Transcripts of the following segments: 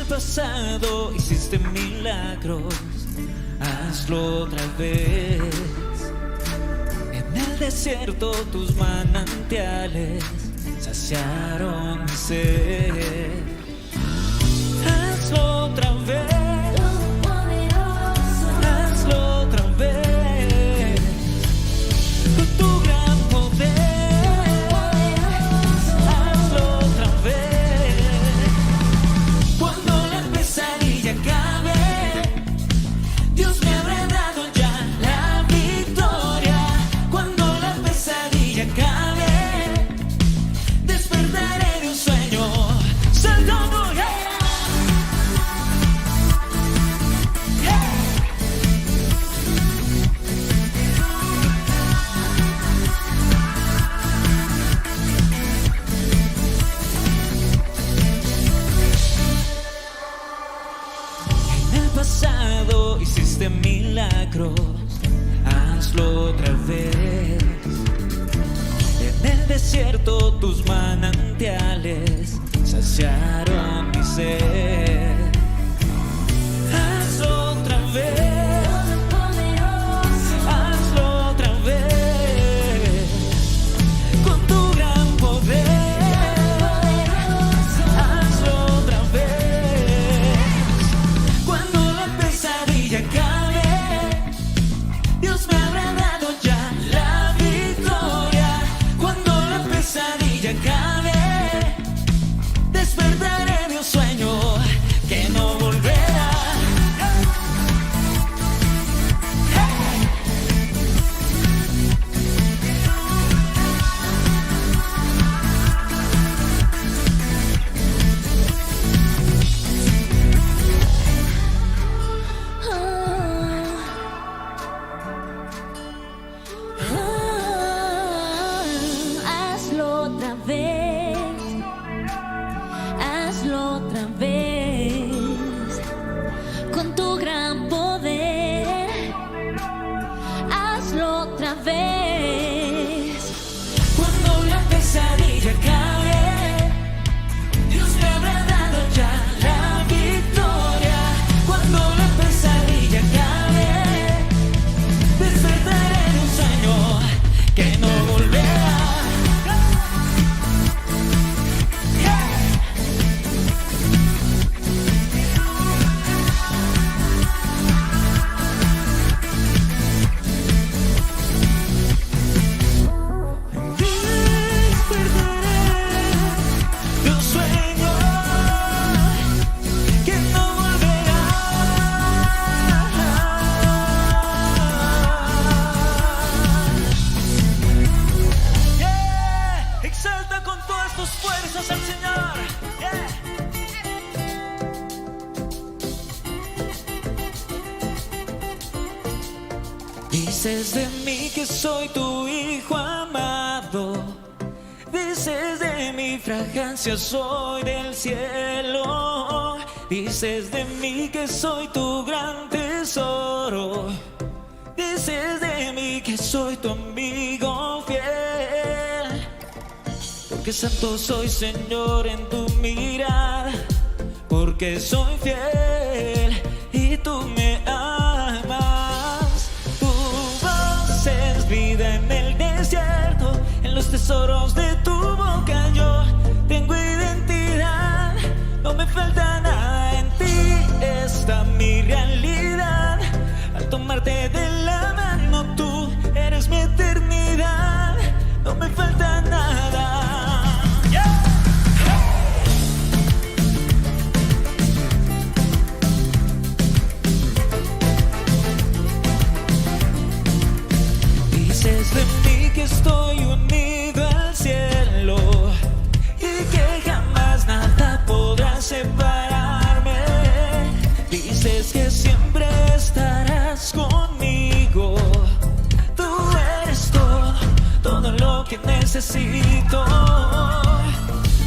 pasado hiciste milagros, hazlo otra vez. En el desierto tus manantiales saciaron mi sed. Hazlo otra vez. Hazlo otra vez. Con tu gran poder. Hazlo otra vez. Cuando la pesadilla acabe, Dios me habrá dado ya la victoria. Cuando la pesadilla acabe, despertaré de un sueño. Saltando, pasado hiciste milagros, hazlo otra vez. En el desierto tus manantiales saciaron mi sed. Hazlo otra vez. Hazlo otra vez. Con tu gran poder. Hazlo otra vez. Cuando pesadilla acabe, Dios me habrá dado ya la victoria. Cuando la pesadilla acabe, despertaré de un sueño que no volverá. Hazlo otra vez, con tu gran poder. Hazlo otra vez. Cuando la pesadilla acabe, Dios me habrá dado ya la victoria. Cuando la pesadilla acabe, despertaré de un sueño que no volverá. Exalta con todas tus fuerzas al Señor. Dices de mí que soy tu hijo amado. Dices de mi fragancia soy del cielo. Dices de mí que soy tu gran tesoro. Dices de mí que soy tu amigo fiel. Porque santo soy, Señor, en tu mirada. Porque soy fiel y tú me amas. Tu voz es vida en el desierto. En los tesoros de tu boca yo tengo identidad. No me falta nada, en ti está mi realidad. Al tomarte de la mano tú eres mi eternidad. No me falta nada. Dices de mí que estoy unido al cielo y que jamás nada podrá separarme. Dices que siempre estarás conmigo. Tú eres todo lo que necesito.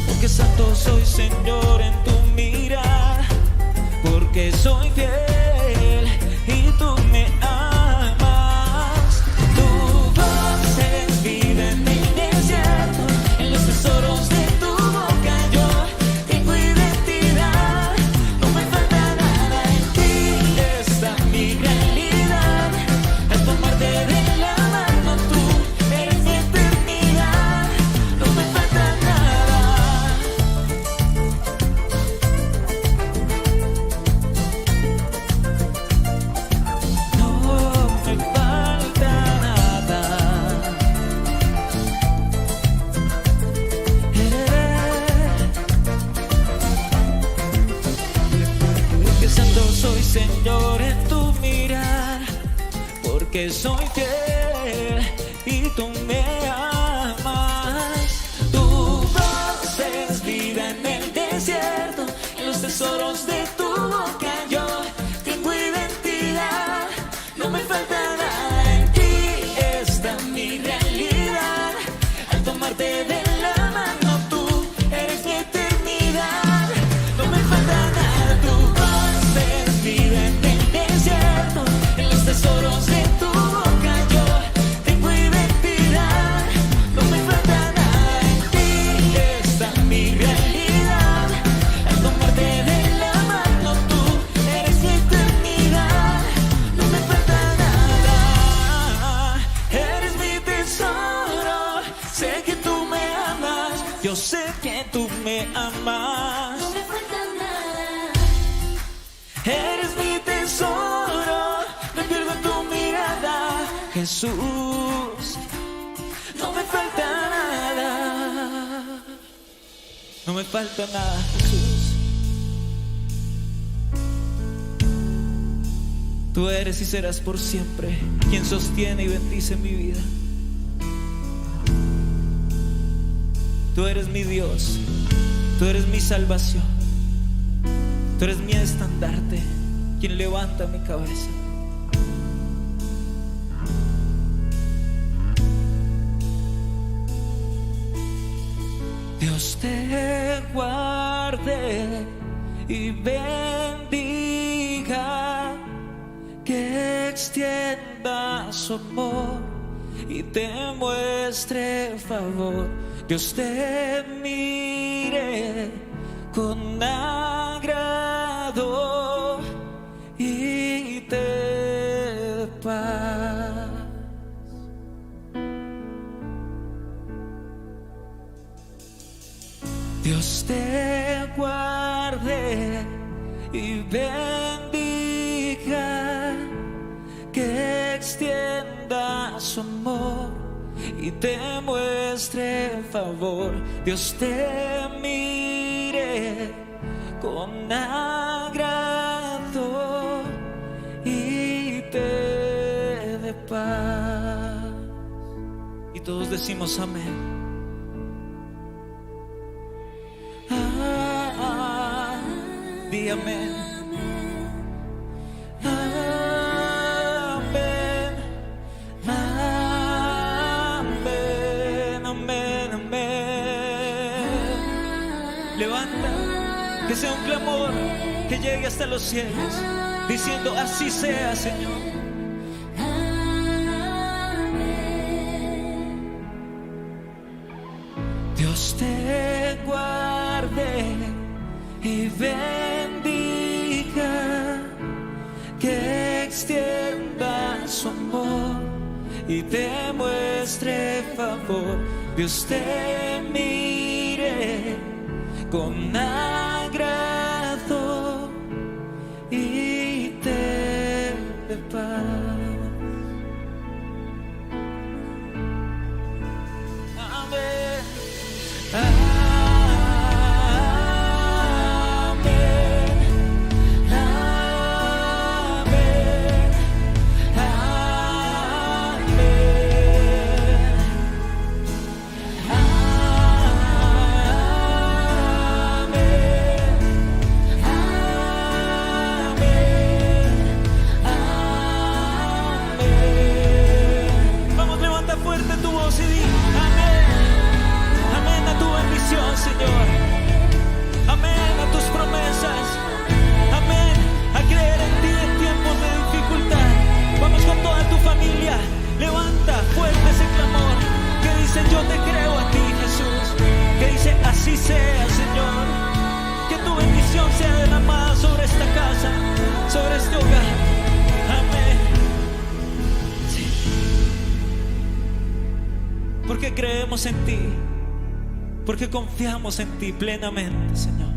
Porque santo soy, Señor, en tu mirada. Porque soy fiel y tú me amas. Tu voz es vida en el desierto. En los tesoros de tu boca yo tengo identidad. No me Señor, en tu mirar, porque soy fiel y tú me amas. Tu voz es vida en el desierto, en los tesoros de tu boca yo tengo identidad. No me falta nada, en ti está mi realidad. Al tomarte de la mano tú eres mi eternidad. No me falta nada, tu voz es vida en el desierto, en los tesoros de tu boca yo tengo identidad. No me falta nada, en ti está mi realidad. Al tomarte de la mano tú eres mi eternidad. No me falta nada, eres mi tesoro. Sé que tú me amas, yo sé que tú me amas. No me falta nada. Eres mi tesoro, me pierdo en tu mirada, Jesús. No me falta nada, no me falta nada, Jesús. Tú eres y serás por siempre quien sostiene y bendice mi vida. Tú eres mi Dios, tú eres mi salvación, tú eres mi estandarte, quien levanta mi cabeza. Dios te guarde y bendiga, que extienda su amor y te muestre favor. Dios te mire con agrado y te dé paz. Dios te guarde y bendiga, que extienda su amor y te muestre favor. Dios te mire con agrado y te dé paz. Y todos decimos amén. Di amén. Amén. Amén. Amén. Amén. Levanta, que sea un clamor que llegue hasta los cielos, diciendo así sea, Señor. Dios te guarde y bendiga, que extienda su amor y te muestre favor. Dios te mire con agrado y te dé paz. Amén. Señor, amén a tus promesas, amén a creer en ti en tiempos de dificultad. Vamos con toda tu familia, levanta fuerte ese clamor que dice yo te creo a ti, Jesús, que dice así sea, Señor, que tu bendición sea derramada sobre esta casa, sobre este hogar, amén. Sí. Porque creemos en ti, porque confiamos en ti plenamente, Señor.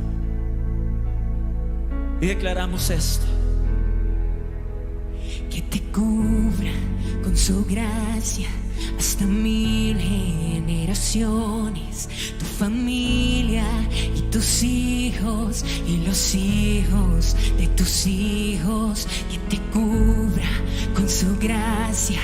Y declaramos esto: que te cubra con su gracia hasta 1000 generaciones. Tu familia y tus hijos y los hijos de tus hijos, que te cubra con su gracia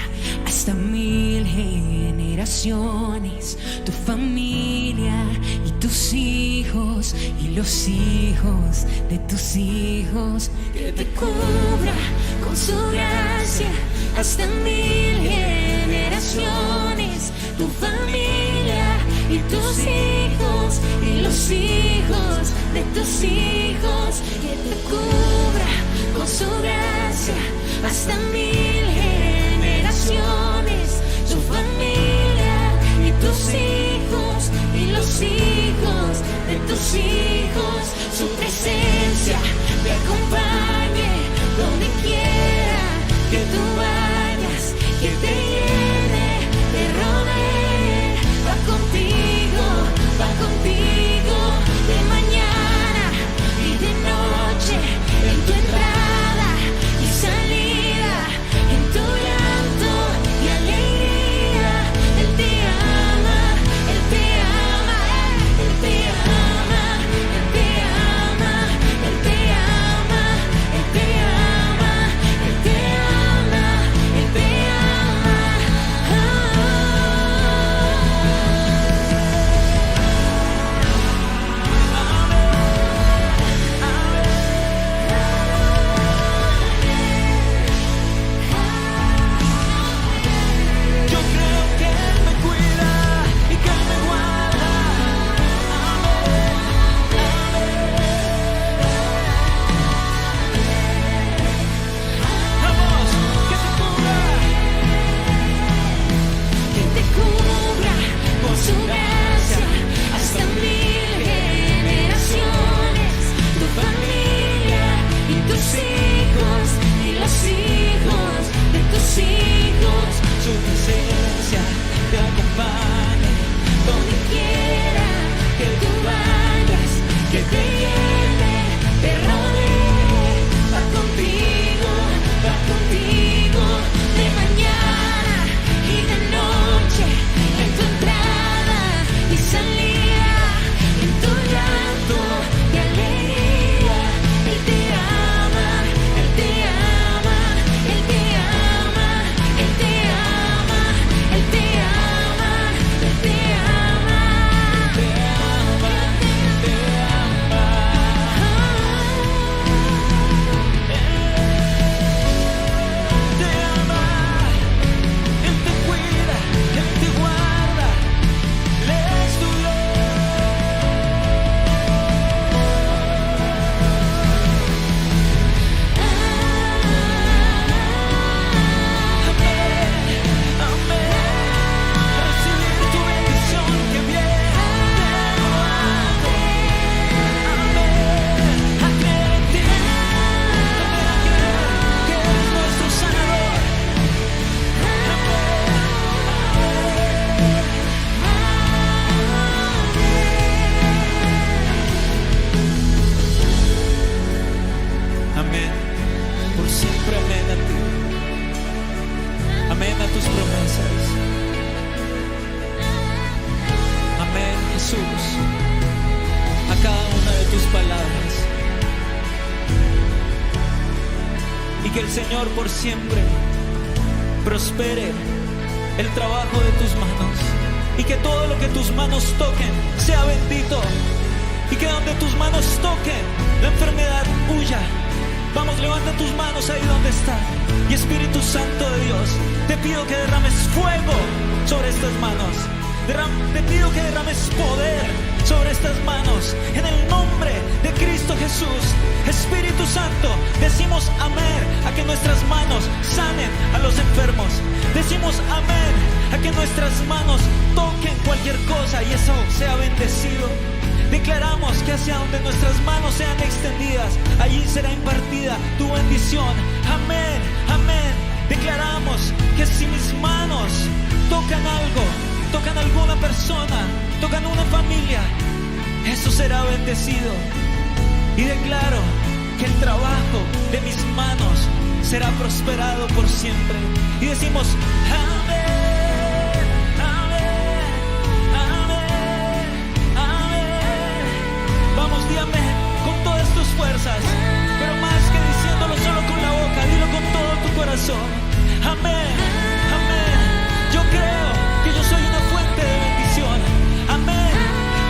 hasta 1000 generaciones. Tu familia y tus hijos y los hijos de tus hijos, que te cubra con su gracia hasta 1000 generaciones. Tu familia y tus hijos y los hijos de tus hijos, que te cubra con su gracia hasta 1000 generaciones. Tu familia y tus hijos y los hijos de tus hijos, su presencia te acompañe donde quiera que tú vayas, que te llene, te rodee, va contigo de mañana y de noche, en tu entrada y salida, en tu llanto y alegría. Él te ama, Él te ama, Él te ama, Él te ama, Él te ama, Él te ama, Él te ama, Él te ama. Yo creo que Él me cuida y que Él me guarda. Vamos, que te cubra. Que te cubra con su gracia hasta 1000 generaciones. Tu familia y tus hijos y los hijos de tus hijos, Su presencia te acompañe donde quiera que tú vayas, que te llene, te rodee, va contigo de mañana y de noche, en tu entrada y salida, en tu llanto y alegría. Él te ama, Él te ama, Él te ama, Él te ama, Él te ama, Él te ama, te ama, te ama. Te ama, Él te cuida, Él te guarda. Él es tu amén, amén. Recibir tu bendición que viene de lo alto. Amén. A creer en ti, a creer que eres nuestro sanador. Amén. Por siempre amén a ti. Amén a tus promesas. Amén, Jesús, a cada una de tus palabras. Y que el Señor por siempre prospere el trabajo de tus manos. Y que todo lo que tus manos toquen sea bendito. Y que donde tus manos toquen, la enfermedad huya. Vamos, levanta tus manos ahí donde está. Y Espíritu Santo de Dios, te pido que derrames fuego sobre estas manos. Te pido que derrames poder sobre estas manos. En el nombre de Cristo Jesús. Espíritu Santo, decimos amén a que nuestras manos sanen a los enfermos. Decimos amén a que nuestras manos toquen cualquier cosa y eso sea bendecido. Declaramos que hacia donde nuestras manos sean extendidas, allí será impartida tu bendición. Amén, amén. Declaramos que si mis manos tocan algo, tocan a alguna persona, tocan a una familia, eso será bendecido. Y declaro que el trabajo de mis manos será prosperado por siempre. Y decimos amén, amén, amén, amén. corazón. Amén, amén. Yo creo que yo soy una fuente de bendición. Amén.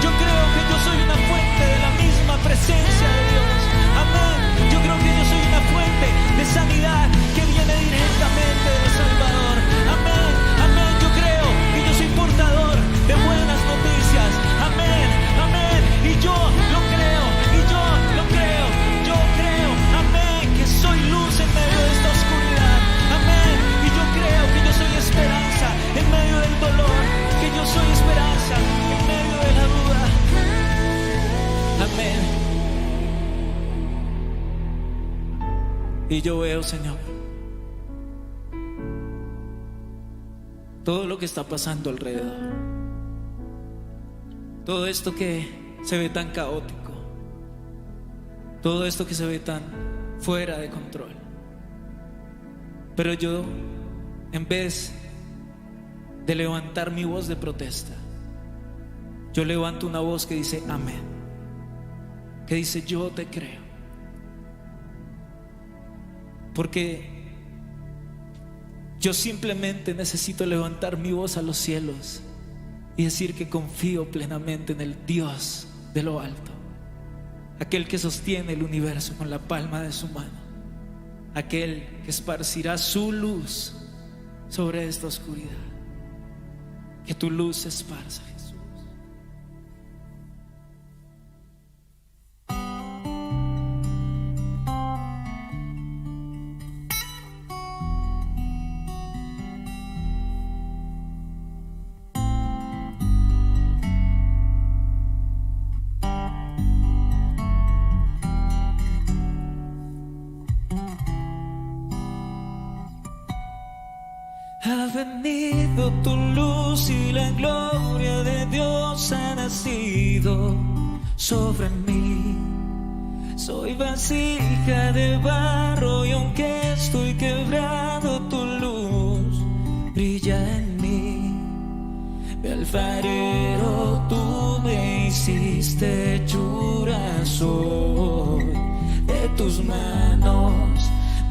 Yo creo que yo soy una fuente de la misma presencia de Dios. Amén. Yo creo que yo soy una fuente de sanidad que viene directamente del Salvador. Amén, amén. Yo creo que yo soy portador de buenas noticias. Amén, amén. Y yo lo creo, y yo lo creo. Yo creo, amén, que soy luz en medio de esta oscuridad. Amén. Y yo creo que yo soy esperanza en medio del dolor, que yo soy esperanza en medio de la duda. Amén. Y yo veo, Señor, todo lo que está pasando alrededor. Todo esto que se ve tan caótico. Todo esto que se ve tan fuera de control. Pero yo, en vez de levantar mi voz de protesta, yo levanto una voz que dice amén, que dice yo te creo. Porque yo simplemente necesito levantar mi voz a los cielos y decir que confío plenamente en el Dios de lo alto, aquel que sostiene el universo con la palma de su mano, aquel que esparcirá su luz sobre esta oscuridad. Que tu luz se esparza, Jesús. Ha venido tu luz y la gloria de Dios ha nacido sobre mí. Soy vasija de barro y aunque estoy quebrado, tu luz brilla en mí. Mi alfarero, tú me hiciste hechura soy de tus manos.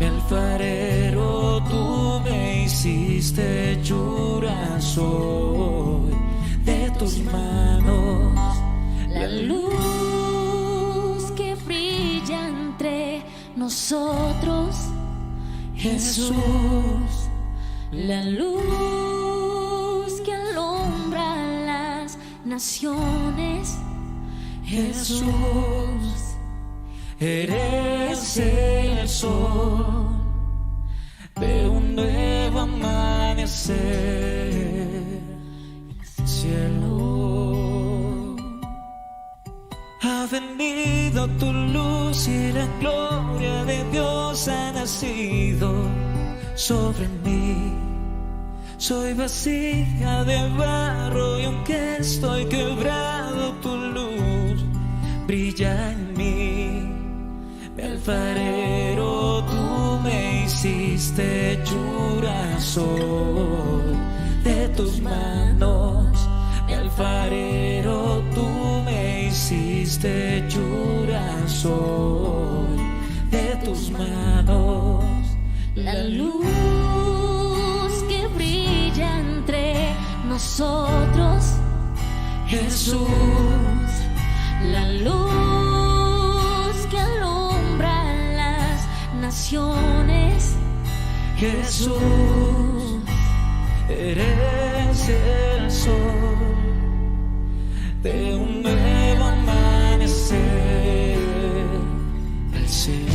Mi alfarero, tú me hiciste hechura soy de tus manos. La luz que brilla entre nosotros, Jesús. La luz que alumbra las naciones, Jesús. Eres el sol de un nuevo amanecer, cielo. Ha venido tu luz y la gloria de Dios ha nacido sobre mí. Soy vasija de barro y aunque estoy quebrado, tu luz brilla en mí. Mi alfarero, tú me hiciste hechura soy de tus manos. Mi alfarero, tú me hiciste hechura soy de tus manos. La luz que brilla entre nosotros, Jesús. La luz que alumbra las naciones, Jesús. Eres el sol de un nuevo amanecer, el cielo.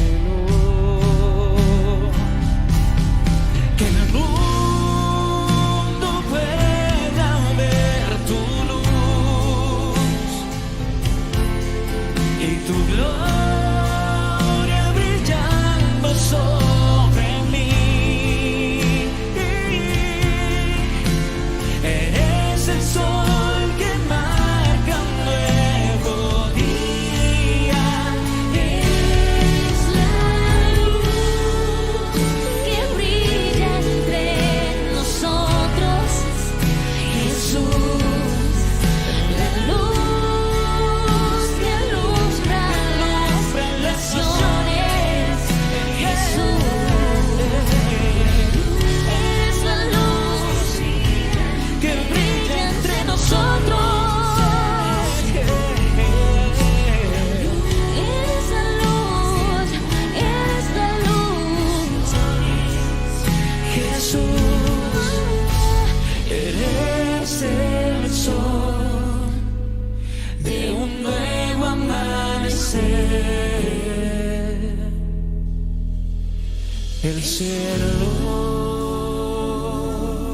Que el mundo pueda ver tu luz y tu gloria brillando sobre mí. Eres el sol que marca un nuevo día. es la luz que brilla entre nosotros, Jesús. La luz que alumbra las el cielo.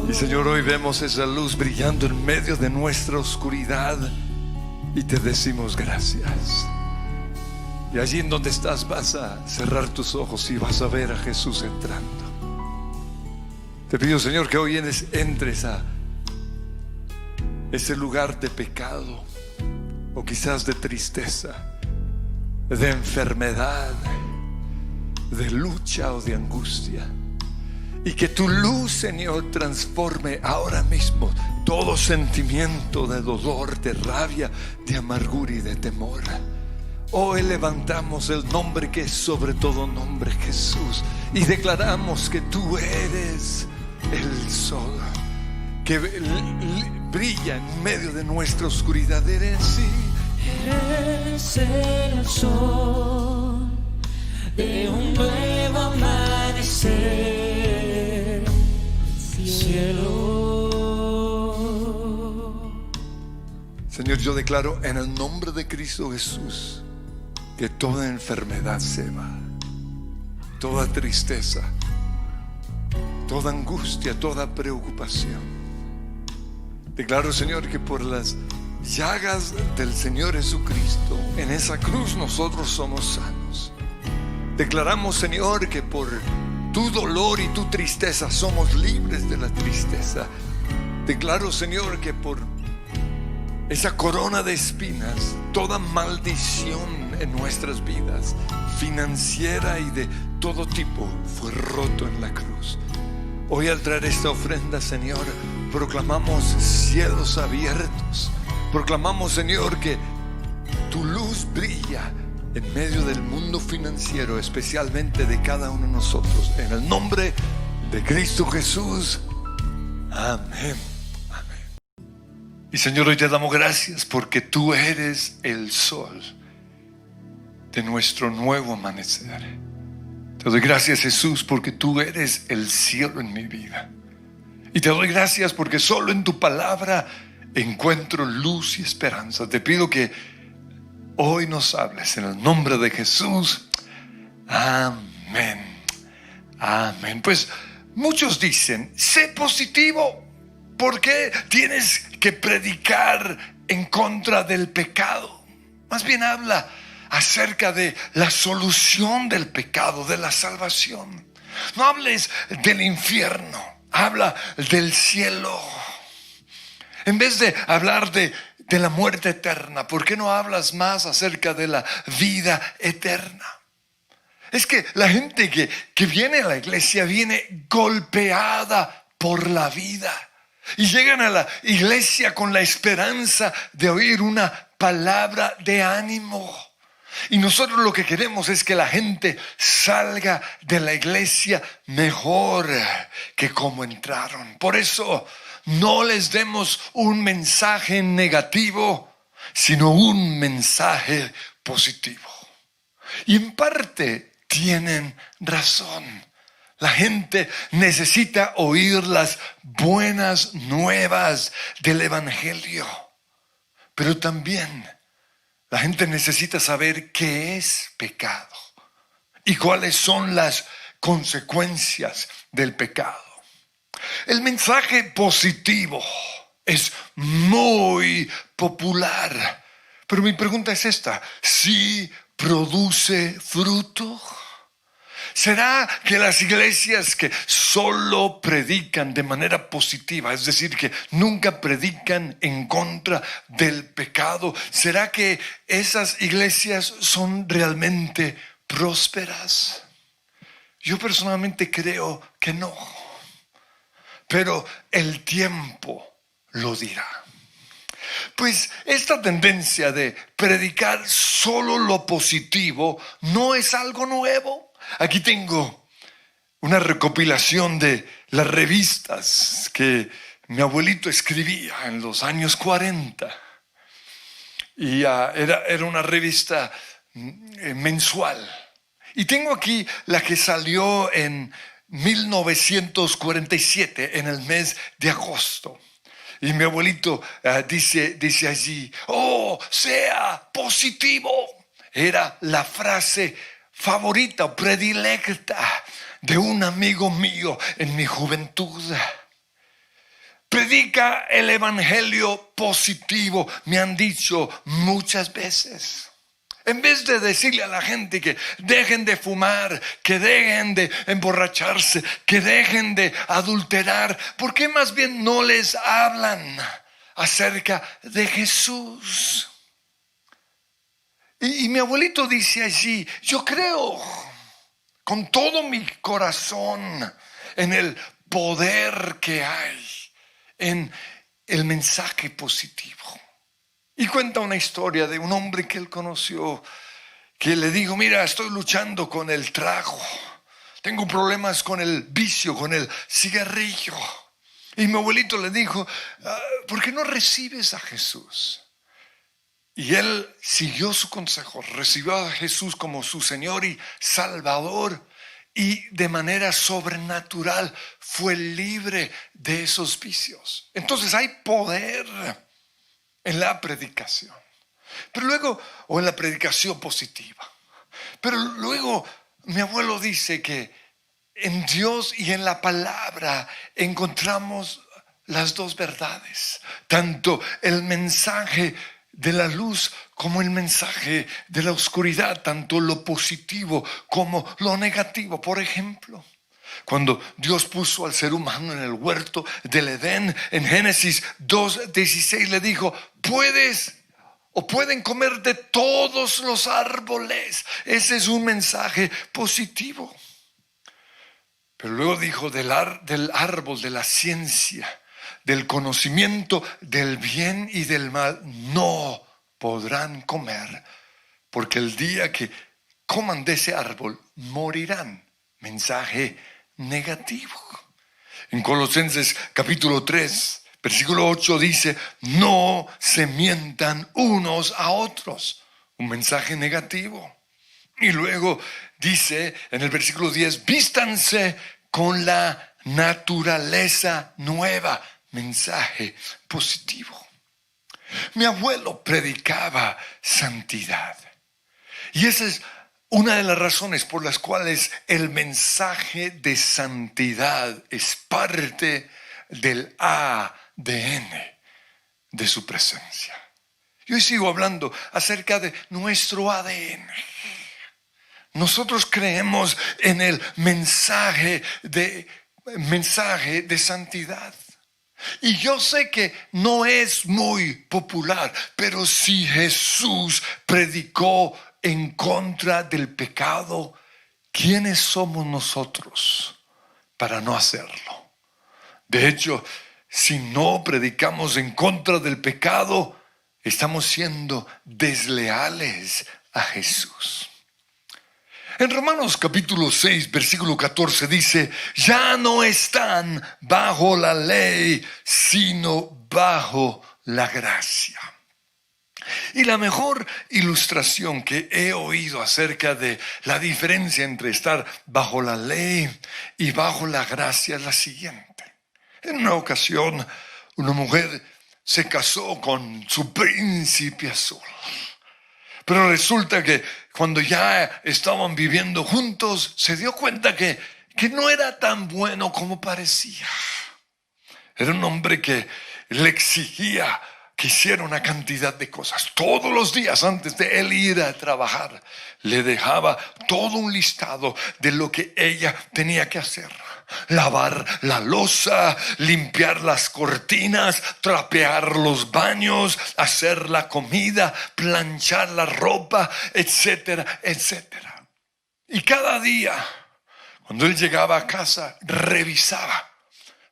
Y Señor, hoy vemos esa luz brillando en medio de nuestra oscuridad y te decimos gracias. Y allí en donde estás vas a cerrar tus ojos y vas a ver a Jesús entrando. Te pido, Señor, que hoy entres a ese lugar de pecado, o quizás de tristeza, de enfermedad, de lucha o de angustia, y que tu luz, Señor, transforme ahora mismo todo sentimiento de dolor, de rabia, de amargura y de temor. Hoy levantamos el nombre que es sobre todo nombre, Jesús, y declaramos que tú eres el sol que brilla en medio de nuestra oscuridad. Eres el sol de un nuevo amanecer, cielo. Señor, yo declaro en el nombre de Cristo Jesús que toda enfermedad se va, toda tristeza, toda angustia, toda preocupación. Declaro, Señor, que por las llagas del Señor Jesucristo en esa cruz nosotros somos sanos. Declaramos, Señor, que por tu dolor y tu tristeza somos libres de la tristeza. Declaro, Señor, que por esa corona de espinas, toda maldición en nuestras vidas, financiera y de todo tipo, fue roto en la cruz. Hoy, al traer esta ofrenda, Señor, proclamamos cielos abiertos. Proclamamos, Señor, que tu luz brilla en medio del mundo financiero, especialmente de cada uno de nosotros. En el nombre de Cristo Jesús. Amén. Amén. Y Señor, hoy te damos gracias porque tú eres el sol de nuestro nuevo amanecer. Te doy gracias, Jesús, porque tú eres el cielo en mi vida. Y te doy gracias porque solo en tu palabra encuentro luz y esperanza. Te pido que hoy nos hables en el nombre de Jesús. Amén. Amén. Pues muchos dicen, sé positivo. ¿Por qué tienes que predicar en contra del pecado? Más bien habla acerca de la solución del pecado, de la salvación. No hables del infierno, habla del cielo. En vez de hablar de la muerte eterna, ¿por qué no hablas más acerca de la vida eterna? Es que la gente que viene a la iglesia viene golpeada por la vida. Y llegan a la iglesia con la esperanza de oír una palabra de ánimo. Y nosotros lo que queremos es que la gente salga de la iglesia mejor que como entraron. Por eso no les demos un mensaje negativo, sino un mensaje positivo. Y en parte tienen razón. La gente necesita oír las buenas nuevas del evangelio. Pero también la gente necesita saber qué es pecado y cuáles son las consecuencias del pecado. El mensaje positivo es muy popular, pero mi pregunta es esta: ¿sí produce fruto? ¿Será que las iglesias que solo predican de manera positiva, es decir, que nunca predican en contra del pecado, será que esas iglesias son realmente prósperas? Yo personalmente creo que no, pero el tiempo lo dirá. Pues esta tendencia de predicar solo lo positivo no es algo nuevo. Aquí tengo una recopilación de las revistas que mi abuelito escribía en los años 40. Y era una revista mensual. Y tengo aquí la que salió en 1947, en el mes de agosto. Y mi abuelito dice allí, ¡oh, sea positivo! Era la frase favorita o predilecta de un amigo mío en mi juventud. Predica el evangelio positivo, me han dicho muchas veces. En vez de decirle a la gente que dejen de fumar, que dejen de emborracharse, que dejen de adulterar, ¿por qué más bien no les hablan acerca de Jesús? Y mi abuelito dice así: yo creo con todo mi corazón en el poder que hay en el mensaje positivo. Y cuenta una historia de un hombre que él conoció, que le dijo: mira, estoy luchando con el trago, tengo problemas con el vicio, con el cigarrillo. Y mi abuelito le dijo: ¿por qué no recibes a Jesús? Y él siguió su consejo, recibió a Jesús como su Señor y Salvador, y de manera sobrenatural fue libre de esos vicios. Entonces hay poder en la predicación, pero luego, o en la predicación positiva. Pero luego mi abuelo dice que en Dios y en la palabra encontramos las dos verdades, tanto el mensaje de la luz como el mensaje de la oscuridad, tanto lo positivo como lo negativo. Por ejemplo, cuando Dios puso al ser humano en el huerto del Edén, en Génesis 2:16 le dijo: pueden comer de todos los árboles. Ese es un mensaje positivo. Pero luego dijo del árbol de la ciencia, del conocimiento del bien y del mal, no podrán comer, porque el día que coman de ese árbol morirán. Mensaje negativo. En Colosenses capítulo 3, versículo 8 dice: no se mientan unos a otros. Un mensaje negativo. Y luego dice en el versículo 10: vístanse con la naturaleza nueva. Mensaje positivo. Mi abuelo predicaba santidad, y esa es una de las razones por las cuales el mensaje de santidad es parte del ADN de su presencia. Y hoy sigo hablando acerca de nuestro ADN. Nosotros creemos en el mensaje de santidad. Y yo sé que no es muy popular, pero si Jesús predicó en contra del pecado, ¿quiénes somos nosotros para no hacerlo? De hecho, si no predicamos en contra del pecado, estamos siendo desleales a Jesús. En Romanos capítulo 6, versículo 14 dice: ya no están bajo la ley, sino bajo la gracia. Y la mejor ilustración que he oído acerca de la diferencia entre estar bajo la ley y bajo la gracia es la siguiente. En una ocasión, una mujer se casó con su príncipe azul. Pero resulta que cuando ya estaban viviendo juntos, se dio cuenta que no era tan bueno como parecía. Era un hombre que le exigía que hiciera una cantidad de cosas. Todos los días antes de él ir a trabajar, le dejaba todo un listado de lo que ella tenía que hacer. Lavar la loza, limpiar las cortinas, trapear los baños, hacer la comida, planchar la ropa, etcétera, etcétera. Y cada día, cuando él llegaba a casa, revisaba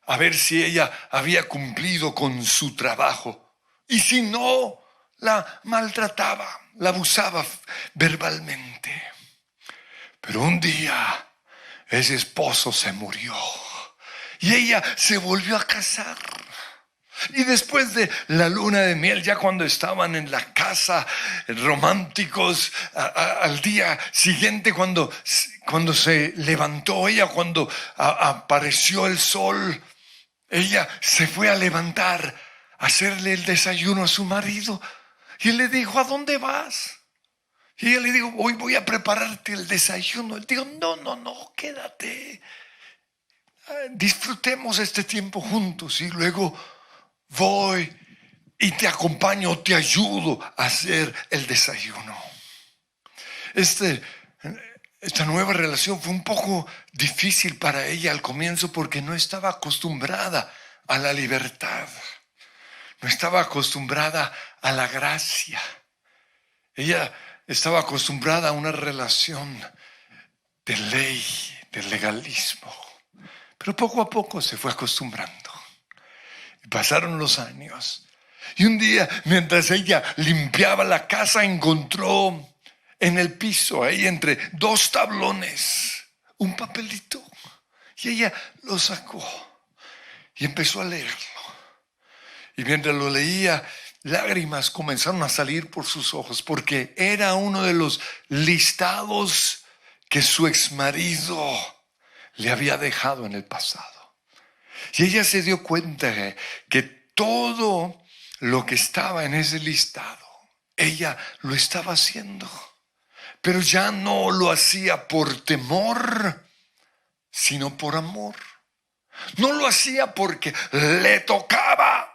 a ver si ella había cumplido con su trabajo. Y si no, la maltrataba, la abusaba verbalmente. Pero un día ese esposo se murió y ella se volvió a casar. Y después de la luna de miel, ya cuando estaban en la casa románticos, al día siguiente cuando se levantó ella, cuando apareció el sol, ella se fue a levantar, a hacerle el desayuno a su marido. Y él le dijo: ¿a dónde vas? Y yo le digo, hoy voy a prepararte el desayuno. Él dijo, no, quédate. Disfrutemos este tiempo juntos y luego voy y te acompaño, te ayudo a hacer el desayuno. Esta nueva relación fue un poco difícil para ella al comienzo porque no estaba acostumbrada a la libertad. No estaba acostumbrada a la gracia. Ella estaba acostumbrada a una relación de ley, de legalismo. Pero poco a poco se fue acostumbrando. Y pasaron los años. Y un día, mientras ella limpiaba la casa, encontró en el piso, ahí entre dos tablones, un papelito. Y ella lo sacó y empezó a leerlo. Y mientras lo leía, lágrimas comenzaron a salir por sus ojos, porque era uno de los listados que su exmarido le había dejado en el pasado. Y ella se dio cuenta que todo lo que estaba en ese listado, ella lo estaba haciendo. Pero ya no lo hacía por temor, sino por amor. No lo hacía porque le tocaba.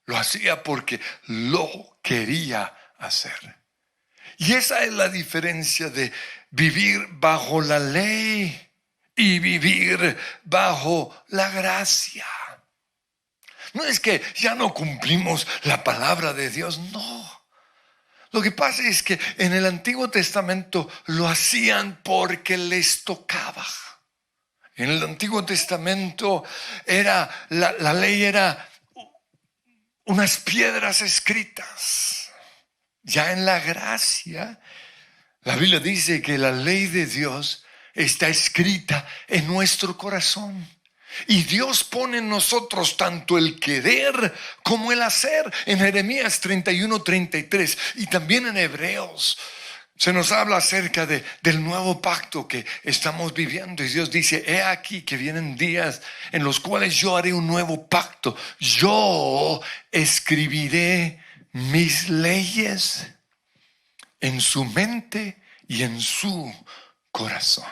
Lo hacía porque lo quería hacer. Y esa es la diferencia de vivir bajo la ley y vivir bajo la gracia. No es que ya no cumplimos la palabra de Dios, no. Lo que pasa es que en el Antiguo Testamento lo hacían porque les tocaba. En el Antiguo Testamento la ley era unas piedras escritas. Ya en la gracia, la Biblia dice que la ley de Dios está escrita en nuestro corazón. Y Dios pone en nosotros tanto el querer como el hacer. En Jeremías 31:33 y también en Hebreos se nos habla acerca del nuevo pacto que estamos viviendo. Y Dios dice, he aquí que vienen días en los cuales yo haré un nuevo pacto. Yo escribiré mis leyes en su mente y en su corazón.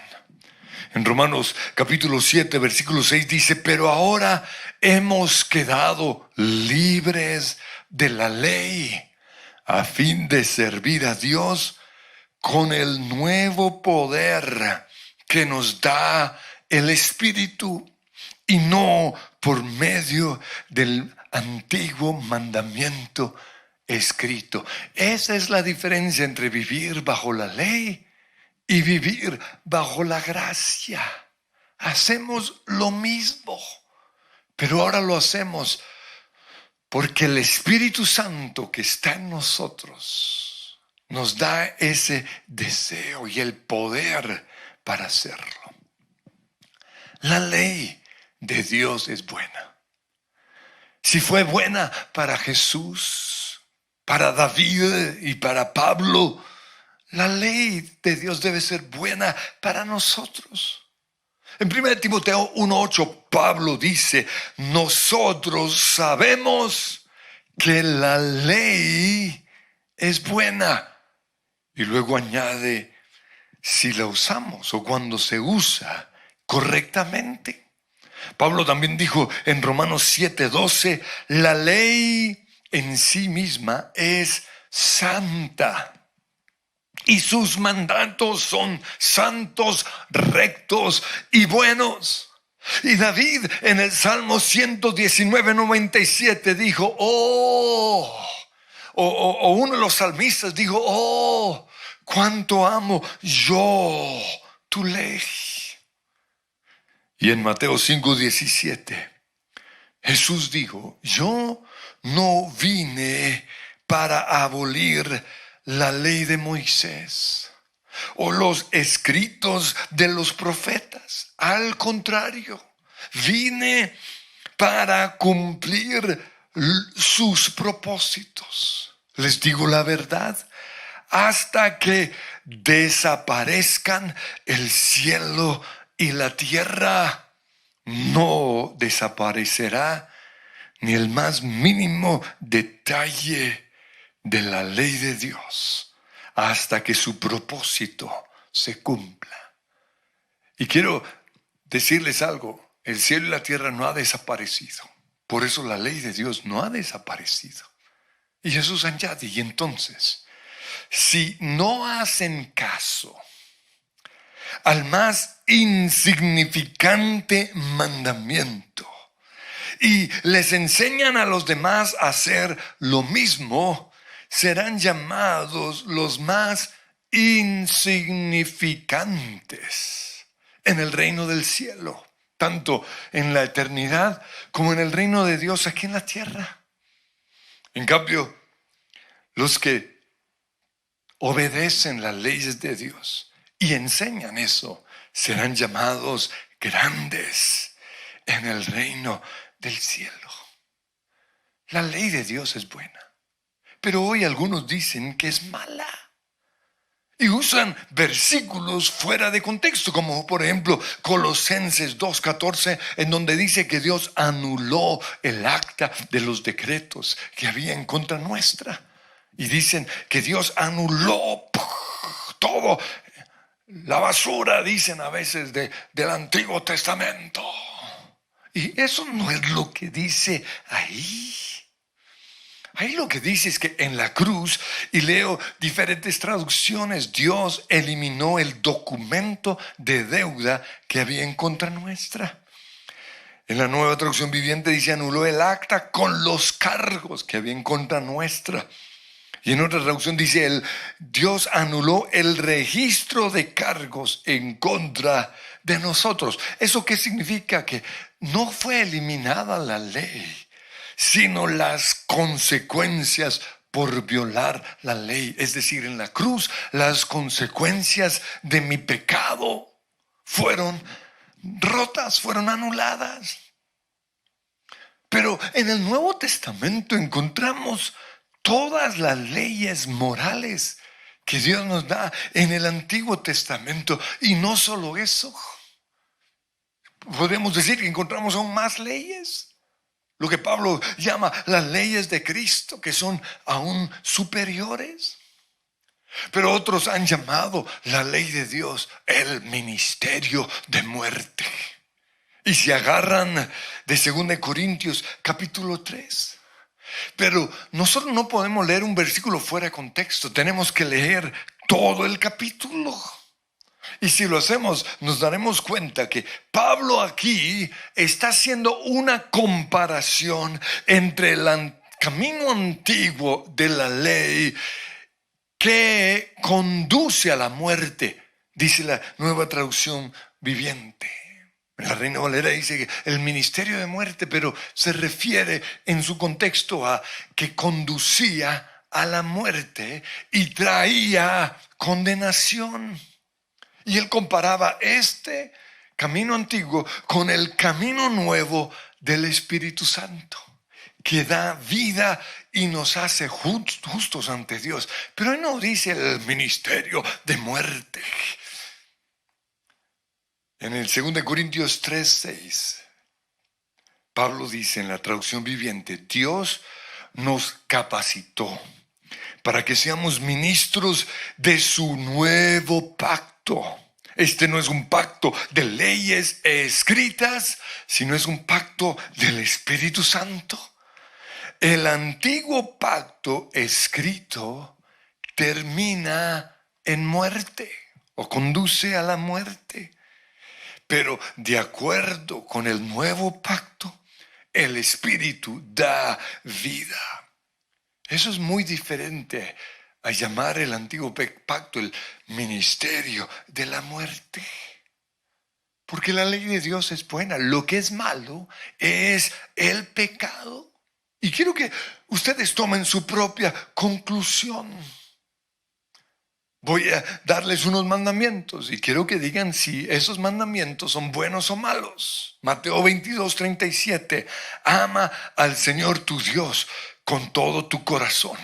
En Romanos capítulo 7, versículo 6 dice, pero ahora hemos quedado libres de la ley a fin de servir a Dios con el nuevo poder que nos da el Espíritu y no por medio del antiguo mandamiento escrito. Esa es la diferencia entre vivir bajo la ley y vivir bajo la gracia. Hacemos lo mismo, pero ahora lo hacemos porque el Espíritu Santo que está en nosotros nos da ese deseo y el poder para hacerlo. La ley de Dios es buena. Si fue buena para Jesús, para David y para Pablo, la ley de Dios debe ser buena para nosotros. En 1 Timoteo 1:8, Pablo dice, nosotros sabemos que la ley es buena. Y luego añade, si la usamos o cuando se usa correctamente. Pablo también dijo en Romanos 7:12, la ley en sí misma es santa. Y sus mandatos son santos, rectos y buenos. Y David en el Salmo 119:97 dijo, uno de los salmistas dijo, cuánto amo yo tu ley. Y en Mateo 5:17 Jesús dijo, yo no vine para abolir la ley de Moisés o los escritos de los profetas. Al contrario, vine para cumplir sus propósitos. Les digo la verdad, hasta que desaparezcan el cielo y la tierra, no desaparecerá ni el más mínimo detalle de la ley de Dios, hasta que su propósito se cumpla. Y quiero decirles algo, el cielo y la tierra no ha desaparecido. Por eso la ley de Dios no ha desaparecido. Y Jesús añade, y entonces, si no hacen caso al más insignificante mandamiento y les enseñan a los demás a hacer lo mismo, serán llamados los más insignificantes en el reino del cielo, tanto en la eternidad como en el reino de Dios aquí en la tierra. En cambio, los que obedecen las leyes de Dios y enseñan eso, serán llamados grandes en el reino del cielo. La ley de Dios es buena, pero hoy algunos dicen que es mala. Y usan versículos fuera de contexto, como por ejemplo Colosenses 2:14, en donde dice que Dios anuló el acta de los decretos que había en contra nuestra. Y dicen que Dios anuló todo, la basura, dicen a veces, del Antiguo Testamento. Y eso no es lo que dice ahí. Ahí lo que dice es que en la cruz, y leo diferentes traducciones, Dios eliminó el documento de deuda que había en contra nuestra. En la Nueva Traducción Viviente dice, anuló el acta con los cargos que había en contra nuestra. Y en otra traducción dice, Dios anuló el registro de cargos en contra de nosotros. ¿Eso qué significa? Que no fue eliminada la ley, sino las consecuencias por violar la ley. Es decir, en la cruz, las consecuencias de mi pecado fueron rotas, fueron anuladas. Pero en el Nuevo Testamento encontramos todas las leyes morales que Dios nos da en el Antiguo Testamento. Y no solo eso, podemos decir que encontramos aún más leyes. Lo que Pablo llama las leyes de Cristo, que son aún superiores. Pero otros han llamado la ley de Dios el ministerio de muerte. Y se agarran de 2 Corintios capítulo 3. Pero nosotros no podemos leer un versículo fuera de contexto. Tenemos que leer todo el capítulo. Y si lo hacemos, nos daremos cuenta que Pablo aquí está haciendo una comparación entre el camino antiguo de la ley que conduce a la muerte, dice la Nueva Traducción Viviente. La Reina Valera dice que el ministerio de muerte, pero se refiere en su contexto a que conducía a la muerte y traía condenación. Y él comparaba este camino antiguo con el camino nuevo del Espíritu Santo, que da vida y nos hace justos ante Dios. Pero él no dice el ministerio de muerte. En el 2 Corintios 3:6, Pablo dice en la traducción viviente, Dios nos capacitó para que seamos ministros de su nuevo pacto. Este no es un pacto de leyes escritas, sino es un pacto del Espíritu Santo. El antiguo pacto escrito termina en muerte o conduce a la muerte. Pero de acuerdo con el nuevo pacto, el Espíritu da vida. Eso es muy diferente a llamar el antiguo pacto el ministerio de la muerte. Porque la ley de Dios es buena. Lo que es malo es el pecado. Y quiero que ustedes tomen su propia conclusión. Voy a darles unos mandamientos y quiero que digan si esos mandamientos son buenos o malos. Mateo 22:37. Ama al Señor tu Dios con todo tu corazón.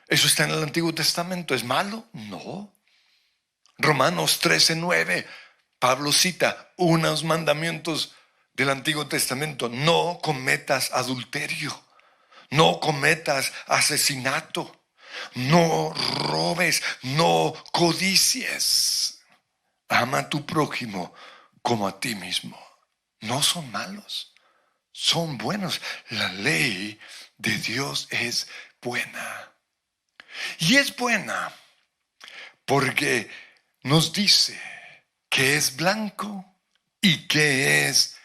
¿Eso está en el Antiguo Testamento? ¿Es malo? No. Romanos 13:9. Pablo cita unos mandamientos del Antiguo Testamento. No cometas adulterio. No cometas asesinato. No robes, no codicies. Ama a tu prójimo como a ti mismo. No son malos, son buenos. La ley de Dios es buena. Y es buena porque nos dice que es blanco y que es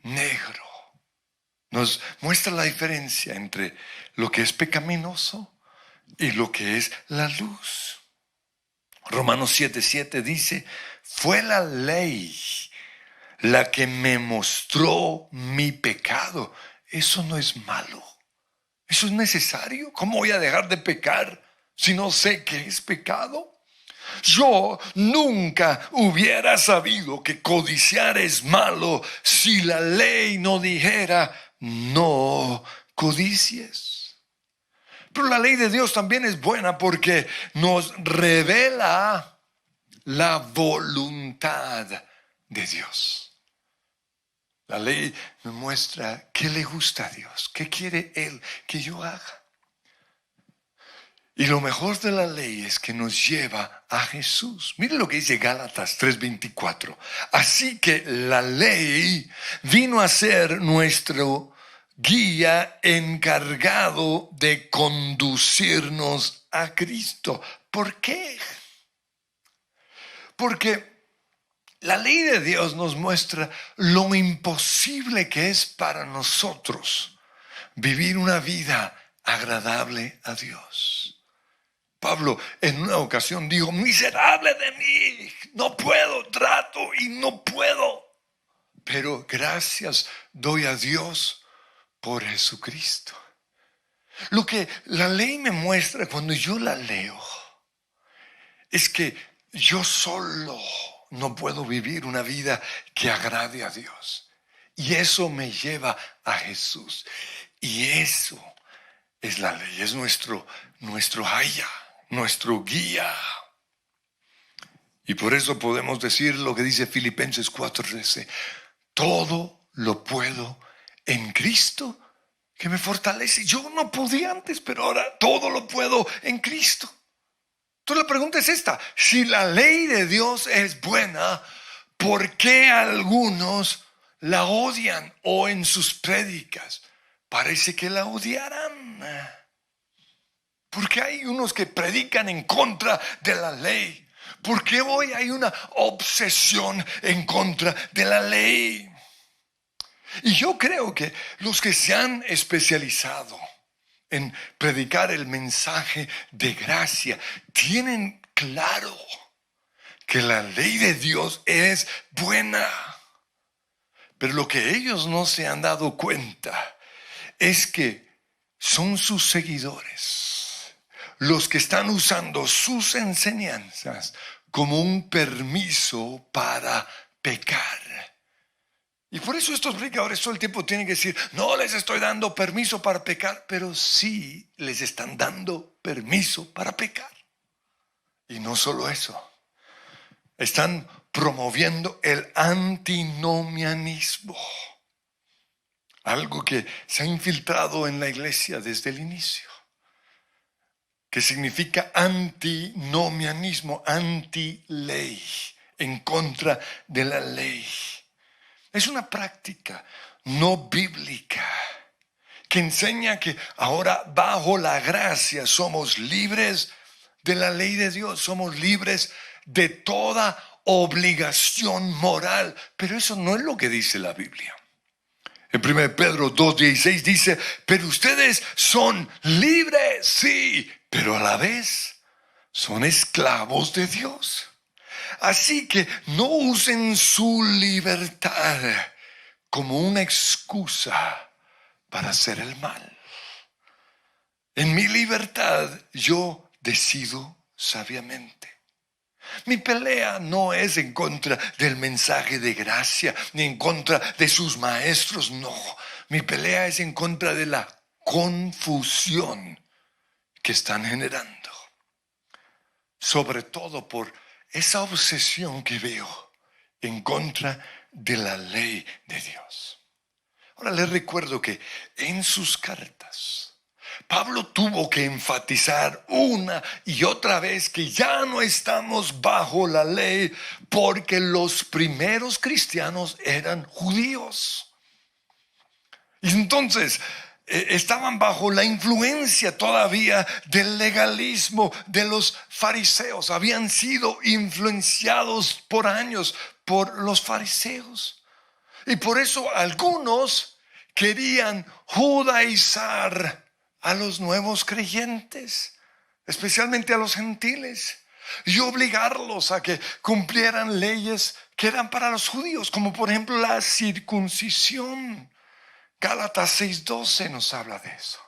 negro. Nos muestra la diferencia entre lo que es pecaminoso y lo que es la luz. Romanos 7:7 dice: fue la ley la que me mostró mi pecado. Eso no es malo. Eso es necesario. ¿Cómo voy a dejar de pecar si no sé qué es pecado? Yo nunca hubiera sabido que codiciar es malo si la ley no dijera no codicies. Pero la ley de Dios también es buena porque nos revela la voluntad de Dios. La ley me muestra qué le gusta a Dios, qué quiere Él que yo haga. Y lo mejor de la ley es que nos lleva a Jesús. Mire lo que dice Gálatas 3:24. Así que la ley vino a ser nuestro guía encargado de conducirnos a Cristo. ¿Por qué? Porque la ley de Dios nos muestra lo imposible que es para nosotros vivir una vida agradable a Dios. Pablo en una ocasión dijo: miserable de mí, no puedo, trato y no puedo. Pero gracias doy a Dios por Jesucristo. Lo que la ley me muestra cuando yo la leo es que yo solo no puedo vivir una vida que agrade a Dios. Y eso me lleva a Jesús. Y eso es la ley, es nuestro haya, nuestro guía. Y por eso podemos decir lo que dice Filipenses 4:13: todo lo puedo en Cristo que me fortalece. Yo no podía antes, pero ahora todo lo puedo en Cristo. Entonces la pregunta es esta: si la ley de Dios es buena, ¿por qué algunos la odian? O en sus prédicas parece que la odiarán. Porque hay unos que predican en contra de la ley. ¿Por qué hoy hay una obsesión en contra de la ley? Y yo creo que los que se han especializado en predicar el mensaje de gracia tienen claro que la ley de Dios es buena. Pero lo que ellos no se han dado cuenta es que son sus seguidores los que están usando sus enseñanzas como un permiso para pecar. Y por eso estos predicadores todo el tiempo tienen que decir: no les estoy dando permiso para pecar, pero sí les están dando permiso para pecar. Y no solo eso, están promoviendo el antinomianismo, algo que se ha infiltrado en la iglesia desde el inicio, que significa antinomianismo, anti-ley, en contra de la ley. Es una práctica no bíblica que enseña que ahora bajo la gracia somos libres de la ley de Dios, somos libres de toda obligación moral. Pero eso no es lo que dice la Biblia. En 1 Pedro 2:16 dice: pero ustedes son libres, sí, pero a la vez son esclavos de Dios. Así que no usen su libertad como una excusa para hacer el mal. En mi libertad yo decido sabiamente. Mi pelea no es en contra del mensaje de gracia, ni en contra de sus maestros, no. Mi pelea es en contra de la confusión que están generando. Sobre todo por esa obsesión que veo en contra de la ley de Dios. Ahora les recuerdo que en sus cartas Pablo tuvo que enfatizar una y otra vez que ya no estamos bajo la ley porque los primeros cristianos eran judíos. Y entonces estaban bajo la influencia todavía del legalismo de los fariseos. Habían sido influenciados por años por los fariseos. Y por eso algunos querían judaizar a los nuevos creyentes, especialmente a los gentiles, y obligarlos a que cumplieran leyes que eran para los judíos, como por ejemplo la circuncisión. Gálatas 6:12 nos habla de eso.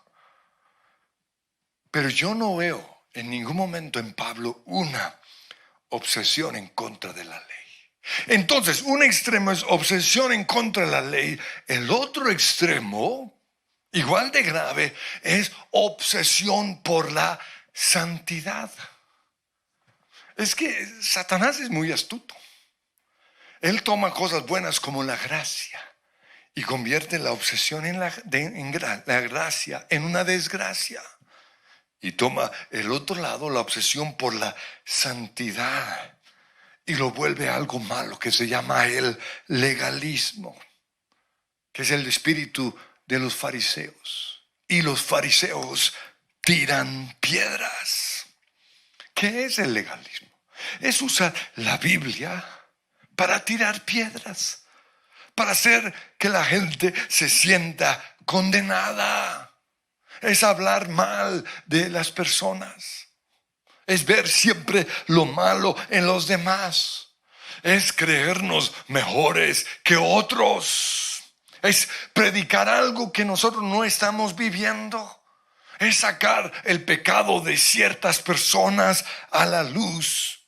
Pero yo no veo en ningún momento en Pablo una obsesión en contra de la ley. Entonces, un extremo es obsesión en contra de la ley. El otro extremo, igual de grave, es obsesión por la santidad. Es que Satanás es muy astuto. Él toma cosas buenas como la gracia y convierte la obsesión en la gracia en una desgracia. Y toma el otro lado, la obsesión por la santidad, y lo vuelve algo malo que se llama el legalismo, que es el espíritu de los fariseos. Y los fariseos tiran piedras. ¿Qué es el legalismo? Es usar la Biblia para tirar piedras, para hacer que la gente se sienta condenada. Es hablar mal de las personas. Es ver siempre lo malo en los demás. Es creernos mejores que otros. Es predicar algo que nosotros no estamos viviendo. Es sacar el pecado de ciertas personas a la luz.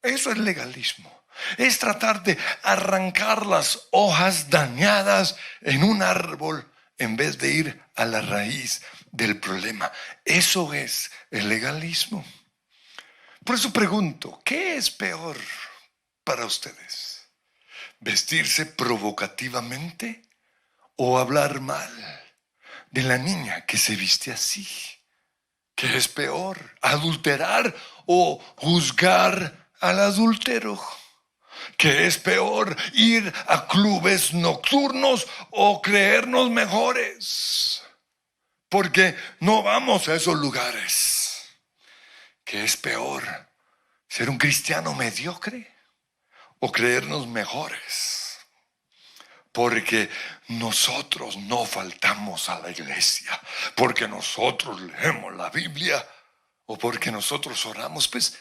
Eso es legalismo. Es tratar de arrancar las hojas dañadas en un árbol en vez de ir a la raíz del problema. Eso es el legalismo. Por eso pregunto, ¿qué es peor para ustedes? ¿Vestirse provocativamente o hablar mal de la niña que se viste así? ¿Qué es peor? ¿Adulterar o juzgar al adúltero? ¿Qué es peor? ¿Ir a clubes nocturnos o creernos mejores? Porque no vamos a esos lugares. ¿Qué es peor? ¿Ser un cristiano mediocre o creernos mejores? Porque nosotros no faltamos a la iglesia, porque nosotros leemos la Biblia o porque nosotros oramos. Pues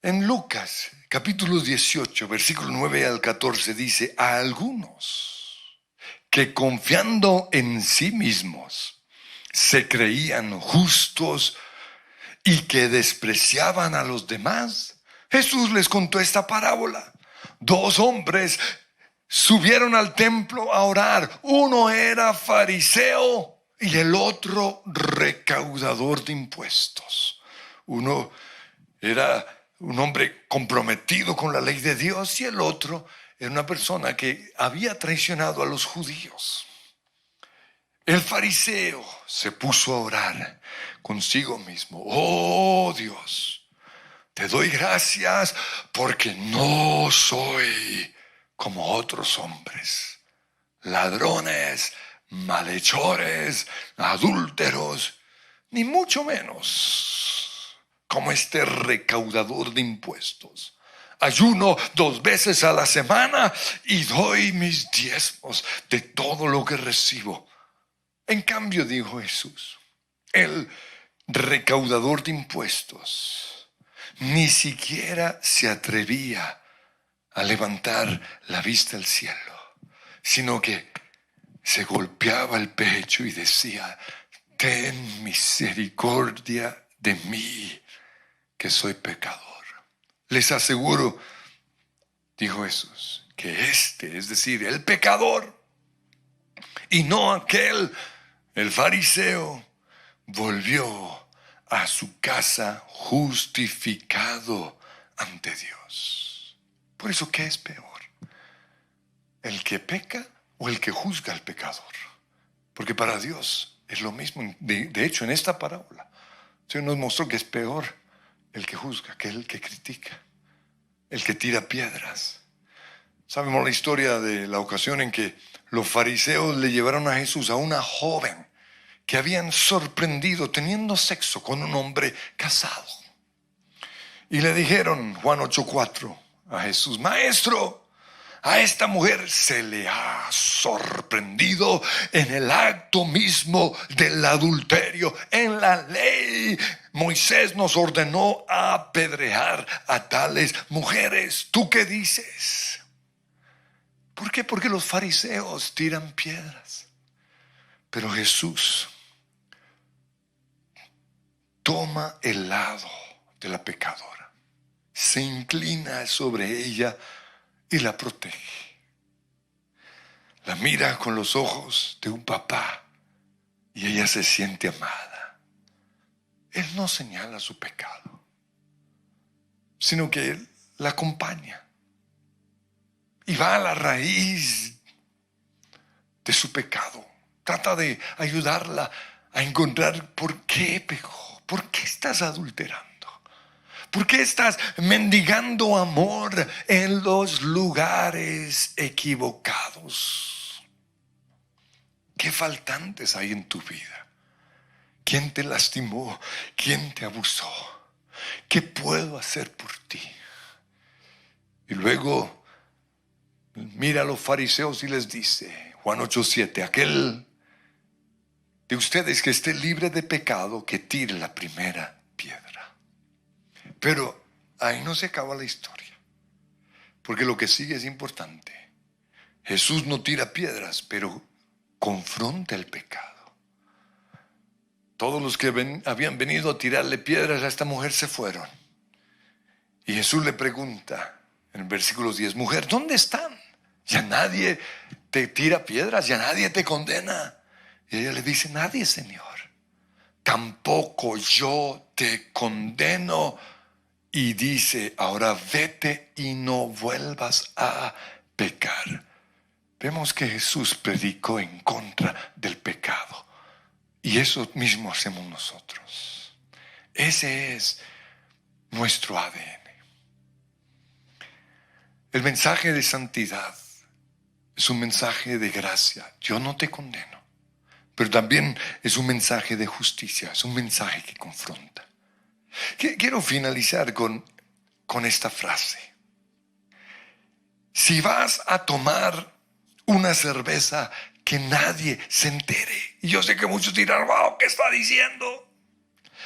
en Lucas capítulo 18 versículo 9 al 14 dice: a algunos que confiando en sí mismos se creían justos y que despreciaban a los demás, Jesús les contó esta parábola. 2 hombres subieron al templo a orar. Uno era fariseo y el otro recaudador de impuestos. Uno era un hombre comprometido con la ley de Dios y el otro era una persona que había traicionado a los judíos. El fariseo se puso a orar consigo mismo. Oh Dios, te doy gracias porque no soy como otros hombres, ladrones, malhechores, adúlteros, ni mucho menos como este recaudador de impuestos. Ayuno 2 veces a la semana y doy mis diezmos de todo lo que recibo. En cambio, dijo Jesús, el recaudador de impuestos ni siquiera se atrevía a levantar la vista al cielo, sino que se golpeaba el pecho y decía: ten misericordia de mí, que soy pecador. Les aseguro, dijo Jesús, que este, es decir, el pecador, y no aquel, el fariseo, volvió a su casa justificado ante Dios. Por eso, ¿qué es peor? ¿El que peca o el que juzga al pecador? Porque para Dios es lo mismo. De hecho, en esta parábola, el Señor nos mostró que es peor el que juzga que el que critica, el que tira piedras. Sabemos la historia de la ocasión en que los fariseos le llevaron a Jesús a una joven que habían sorprendido teniendo sexo con un hombre casado. Y le dijeron, Juan 8:4, a Jesús: Maestro, a esta mujer se le ha sorprendido en el acto mismo del adulterio. En la ley, Moisés nos ordenó apedrear a tales mujeres. ¿Tú qué dices? ¿Por qué? Porque los fariseos tiran piedras. Pero Jesús toma el lado de la pecadora, se inclina sobre ella y la protege. La mira con los ojos de un papá y ella se siente amada. Él no señala su pecado, sino que Él la acompaña y va a la raíz de su pecado. Trata de ayudarla a encontrar por qué pecó. ¿Por qué estás adulterando? ¿Por qué estás mendigando amor en los lugares equivocados? ¿Qué faltantes hay en tu vida? ¿Quién te lastimó? ¿Quién te abusó? ¿Qué puedo hacer por ti? Y luego mira a los fariseos y les dice, Juan 8:7, aquel de ustedes que esté libre de pecado, que tire la primera piedra. Pero ahí no se acaba la historia, porque lo que sigue es importante. Jesús no tira piedras, pero confronta el pecado. Todos los que habían venido a tirarle piedras a esta mujer se fueron. Y Jesús le pregunta en el versículo 10, mujer, ¿dónde están? Ya nadie te tira piedras, ya nadie te condena. Y ella le dice, nadie, Señor. Tampoco yo te condeno. Y dice, ahora vete y no vuelvas a pecar. Vemos que Jesús predicó en contra del pecado. Y eso mismo hacemos nosotros. Ese es nuestro ADN. El mensaje de santidad es un mensaje de gracia. Yo no te condeno. Pero también es un mensaje de justicia, es un mensaje que confronta. Quiero finalizar con esta frase. Si vas a tomar una cerveza, que nadie se entere. Y yo sé que muchos dirán, wow, ¿qué está diciendo?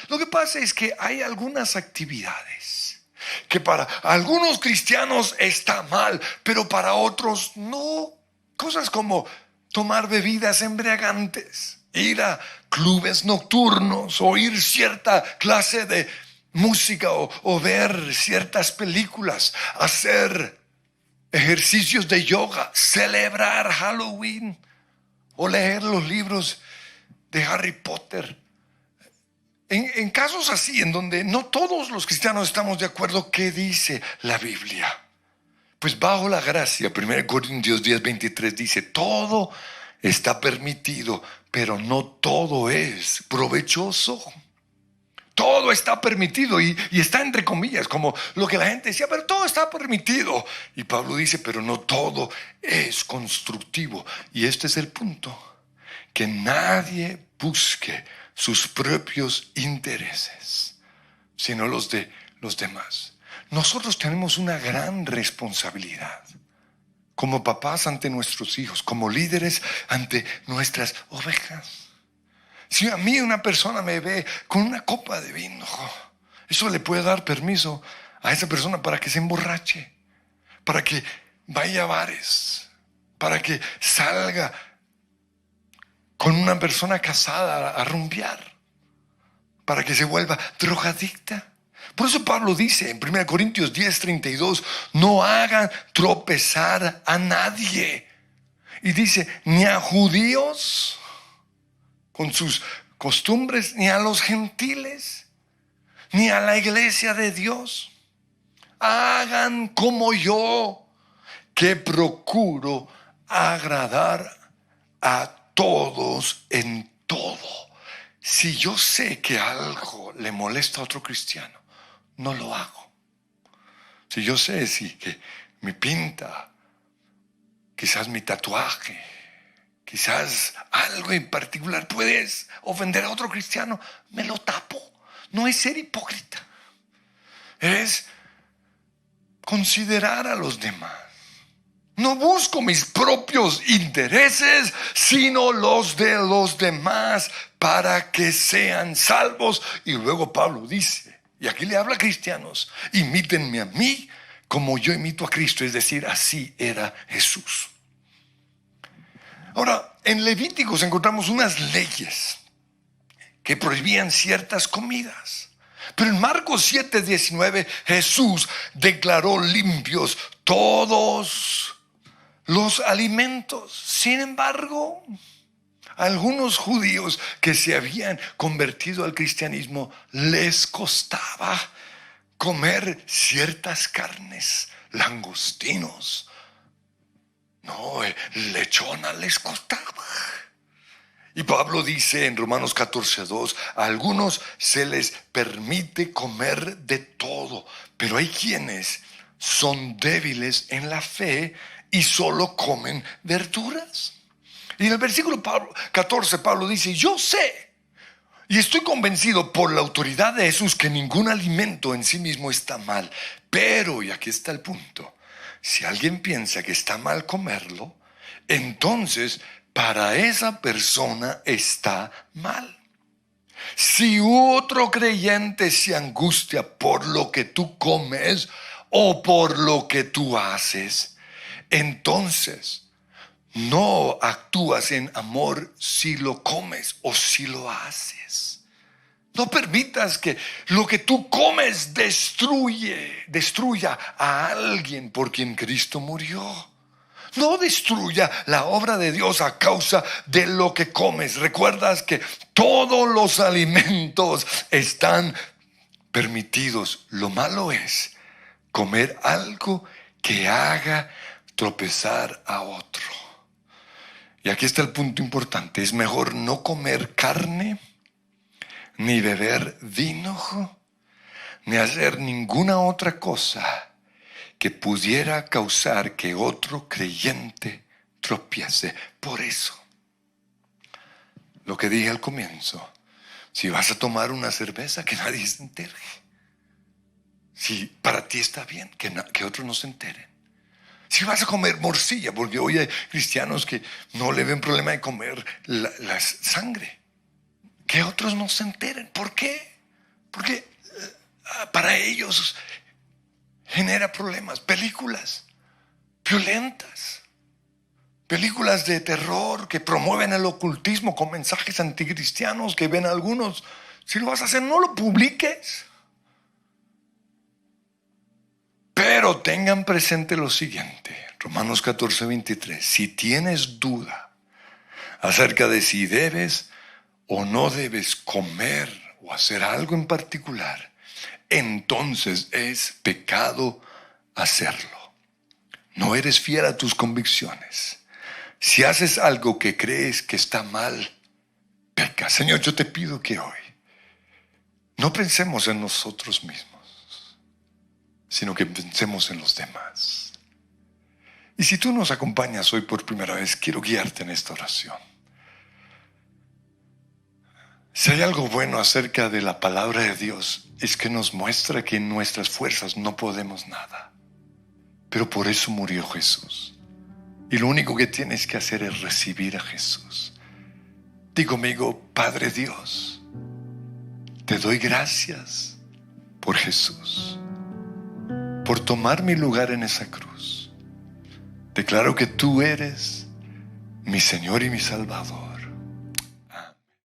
Lo que pasa es que hay algunas actividades que para algunos cristianos está mal, pero para otros no. Cosas como tomar bebidas embriagantes, ir a clubes nocturnos, oír cierta clase de música o ver ciertas películas, hacer ejercicios de yoga, celebrar Halloween o leer los libros de Harry Potter. En casos así, en donde no todos los cristianos estamos de acuerdo, ¿qué dice la Biblia? Pues bajo la gracia, 1 Corintios 10:23 dice, todo está permitido, pero no todo es provechoso. Todo está permitido y está entre comillas, como lo que la gente decía, pero todo está permitido. Y Pablo dice, pero no todo es constructivo. Y este es el punto, que nadie busque sus propios intereses, sino los de los demás. Nosotros tenemos una gran responsabilidad como papás ante nuestros hijos, como líderes ante nuestras ovejas. Si a mí una persona me ve con una copa de vino, eso le puede dar permiso a esa persona para que se emborrache, para que vaya a bares, para que salga con una persona casada a rumbear, para que se vuelva drogadicta. Por eso Pablo dice en 1 Corintios 10:32, no hagan tropezar a nadie. Y dice, ni a judíos con sus costumbres, ni a los gentiles, ni a la iglesia de Dios. Hagan como yo, que procuro agradar a todos en todo. si yo sé que algo le molesta a otro cristiano, no lo hago. Si yo sé que mi pinta, quizás mi tatuaje, quizás algo en particular puedes ofender a otro cristiano, me lo tapo. No es ser hipócrita, es considerar a los demás. No busco mis propios intereses, sino los de los demás para que sean salvos. Y luego Pablo dice, y aquí le habla a cristianos, imítenme a mí como yo imito a Cristo, es decir, así era Jesús. Ahora, en Levíticos encontramos unas leyes que prohibían ciertas comidas. Pero en Marcos 7:19 Jesús declaró limpios todos los alimentos. Sin embargo, a algunos judíos que se habían convertido al cristianismo les costaba comer ciertas carnes, langostinos. No, lechona les costaba. Y Pablo dice en Romanos 14:2, a algunos se les permite comer de todo, pero hay quienes son débiles en la fe y solo comen verduras. Y en el versículo 14 Pablo dice, yo sé y estoy convencido por la autoridad de Jesús que ningún alimento en sí mismo está mal. Pero, y aquí está el punto, si alguien piensa que está mal comerlo, entonces para esa persona está mal. Si otro creyente se angustia por lo que tú comes o por lo que tú haces, entonces no actúas en amor si lo comes o si lo haces. No permitas que lo que tú comes destruya a alguien por quien Cristo murió. No destruya la obra de Dios a causa de lo que comes. Recuerdas que todos los alimentos están permitidos. Lo malo es comer algo que haga tropezar a otro. Y aquí está el punto importante. Es mejor no comer carne, ni beber vino, ni hacer ninguna otra cosa que pudiera causar que otro creyente tropiece. Por eso, lo que dije al comienzo, si vas a tomar una cerveza, que nadie se entere. Si para ti está bien, que otros no se enteren. Si vas a comer morcilla, porque hoy hay cristianos que no le ven problema de comer la sangre, que otros no se enteren. ¿Por qué? Porque para ellos genera problemas. Películas violentas, películas de terror que promueven el ocultismo con mensajes anticristianos que ven algunos. Si lo vas a hacer, no lo publiques. Pero tengan presente lo siguiente, Romanos 14:23, si tienes duda acerca de si debes o no debes comer o hacer algo en particular, entonces es pecado hacerlo. No eres fiel a tus convicciones. Si haces algo que crees que está mal, peca. Señor, yo te pido que hoy no pensemos en nosotros mismos, sino que pensemos en los demás. Y si tú nos acompañas hoy por primera vez, quiero guiarte en esta oración. Si hay algo bueno acerca de la palabra de Dios, es que nos muestra que en nuestras fuerzas no podemos nada. Pero por eso murió Jesús. Y lo único que tienes que hacer es recibir a Jesús. Digo conmigo, Padre Dios, te doy gracias por Jesús, por tomar mi lugar en esa cruz. Declaro que tú eres mi Señor y mi Salvador.